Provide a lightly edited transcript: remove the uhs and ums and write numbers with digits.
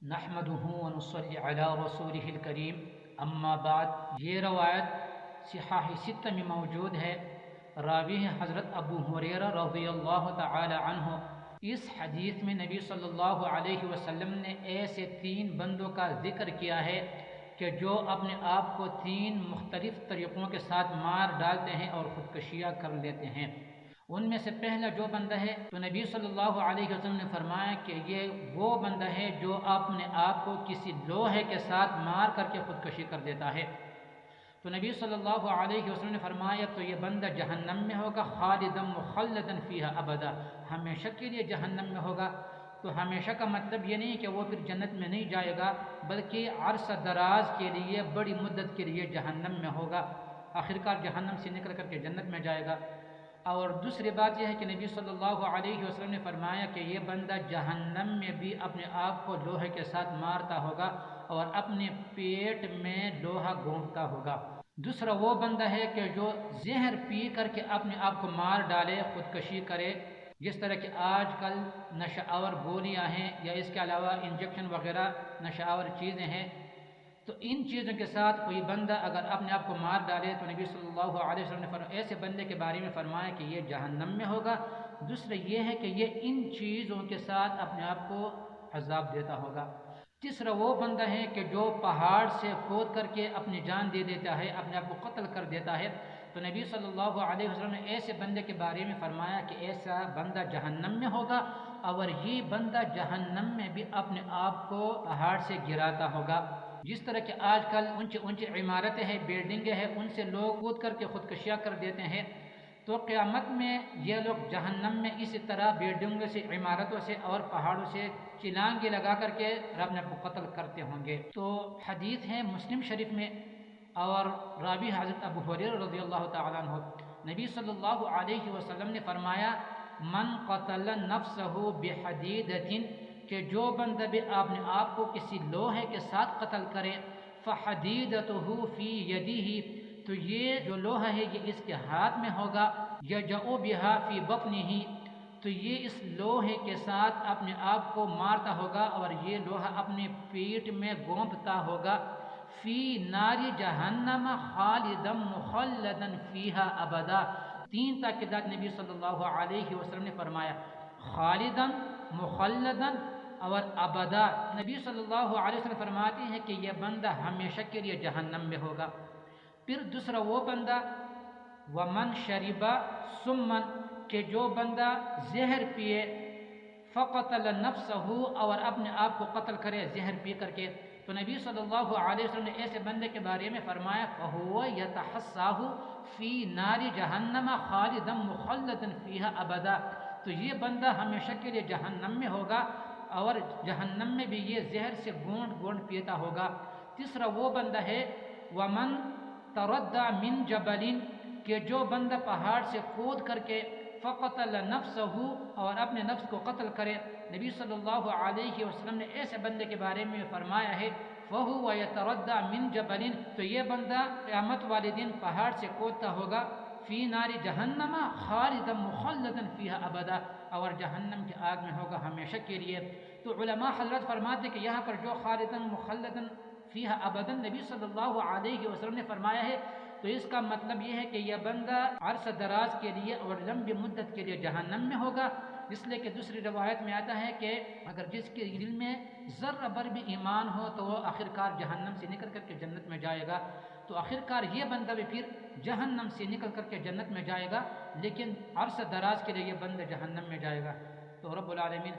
نحمدہ ونصلی علی رسولہ الکریم اما بعد، یہ روایت صحاح ستہ میں موجود ہے۔ راوی ہے حضرت ابو ہریرہ رضی اللہ تعالی عنہ۔ اس حدیث میں نبی صلی اللہ علیہ وسلم نے ایسے تین بندوں کا ذکر کیا ہے کہ جو اپنے آپ کو تین مختلف طریقوں کے ساتھ مار ڈالتے ہیں اور خودکشیاں کر لیتے ہیں۔ ان میں سے پہلا جو بندہ ہے تو نبی صلی اللہ علیہ وسلم نے فرمایا کہ یہ وہ بندہ ہے جو اپنے آپ کو کسی لوہے کے ساتھ مار کر کے خودکشی کر دیتا ہے۔ تو نبی صلی اللہ علیہ وسلم نے فرمایا تو یہ بندہ جہنم میں ہوگا، خالدا مخلدا فیہا ابدا، ہمیشہ کے لیے جہنم میں ہوگا۔ تو ہمیشہ کا مطلب یہ نہیں کہ وہ پھر جنت میں نہیں جائے گا، بلکہ عرصہ دراز کے لیے، بڑی مدت کے لیے جہنم میں ہوگا، آخرکار جہنم سے نکل کر کے جنت میں جائے گا۔ اور دوسری بات یہ ہے کہ نبی صلی اللہ علیہ وسلم نے فرمایا کہ یہ بندہ جہنم میں بھی اپنے آپ کو لوہے کے ساتھ مارتا ہوگا اور اپنے پیٹ میں لوہا گھونپتا ہوگا۔ دوسرا وہ بندہ ہے کہ جو زہر پی کر کے اپنے آپ کو مار ڈالے، خودکشی کرے، جس طرح کہ آج کل نشہ آور گولیاں ہیں یا اس کے علاوہ انجیکشن وغیرہ نشہ آور چیزیں ہیں، تو ان چیزوں کے ساتھ کوئی بندہ اگر اپنے آپ کو مار ڈالے تو نبی صلی اللہ علیہ وسلم نے ایسے بندے کے بارے میں فرمایا کہ یہ جہنم میں ہوگا۔ دوسرا یہ ہے کہ یہ ان چیزوں کے ساتھ اپنے آپ کو عذاب دیتا ہوگا۔ تیسرا وہ بندہ ہے کہ جو پہاڑ سے کود کر کے اپنی جان دے دیتا ہے، اپنے آپ کو قتل کر دیتا ہے، تو نبی صلی اللہ علیہ وسلم نے ایسے بندے کے بارے میں فرمایا کہ ایسا بندہ جہنم میں ہوگا، اور یہ بندہ جہنم میں بھی اپنے آپ کو پہاڑ سے گراتا ہوگا۔ جس طرح کہ آج کل اونچی اونچی عمارتیں ہیں، بلڈنگیں ہیں، ان سے لوگ کود کر کے خودکشیاں کر دیتے ہیں، تو قیامت میں یہ لوگ جہنم میں اسی طرح بلڈنگوں سے، عمارتوں سے اور پہاڑوں سے چلانگے لگا کر کے رب نے کو قتل کرتے ہوں گے۔ تو حدیث ہے مسلم شریف میں، اور راوی حضرت ابو ہریرہ رضی اللہ تعالیٰ عنہ، نبی صلی اللہ علیہ وسلم نے فرمایا من قتل نفسہ بحدیدۃ، کہ جو بندہ بھی اپنے آپ کو کسی لوہے کے ساتھ قتل کرے، فحدیدتہ فی یدہ، تو یہ جو لوہا ہے یہ اس کے ہاتھ میں ہوگا، یجأ بہا فی بطنہ، تو یہ اس لوہے کے ساتھ اپنے آپ کو مارتا ہوگا اور یہ لوہا اپنے پیٹ میں گھونپتا ہوگا، فی نار جہنم خالدا مخلدا فیہا ابدا۔ تین تاکیدات نبی صلی اللہ علیہ وسلم نے فرمایا، خالدا، مخلدا اور ابدا۔ نبی صلی اللہ علیہ وسلم فرماتے ہیں کہ یہ بندہ ہمیشہ کے لیے جہنم میں ہوگا۔ پھر دوسرا وہ بندہ، ومن شرب سما، کہ جو بندہ زہر پیے، فقتل نفسہ، اور اپنے آپ کو قتل کرے زہر پی کر کے، تو نبی صلی اللہ علیہ وسلم نے ایسے بندے کے بارے میں فرمایا فہو یتحساہ فی نار جہنم خالدا مخلدا فیہا ابدا، تو یہ بندہ ہمیشہ کے لیے جہنم میں ہوگا اور جہنم میں بھی یہ زہر سے گونڈ گونڈ پیتا ہوگا۔ تیسرا وہ بندہ ہے ومن تردى من جبل، کہ جو بندہ پہاڑ سے کود کر کے فقتل نفسہ، اور اپنے نفس کو قتل کرے، نبی صلی اللہ علیہ وسلم نے ایسے بندے کے بارے میں فرمایا ہے فہو یتردى من جبل، تو یہ بندہ قیامت والے دن پہاڑ سے کودتا ہوگا، فی نار جہنم خالدا مخلدا فیہا ابدا، اور جہنم کی آگ میں ہوگا ہمیشہ کے لیے۔ تو علماء حضرت فرماتے کہ یہاں پر جو خالدا مخلدا فیہا ابدا نبی صلی اللہ علیہ وسلم نے فرمایا ہے، تو اس کا مطلب یہ ہے کہ یہ بندہ عرصہ دراز کے لیے اور لمبی مدت کے لیے جہنم میں ہوگا، اس لیے کہ دوسری روایت میں آتا ہے کہ اگر جس کے دل میں ذرہ بھر بھی ایمان ہو تو وہ آخرکار جہنم سے نکل کر کے جنت میں جائے گا، تو آخرکار یہ بندہ بھی پھر جہنم سے نکل کر کے جنت میں جائے گا، لیکن عرصہ دراز کے لیے یہ بندہ جہنم میں جائے گا۔ تو رب العالمین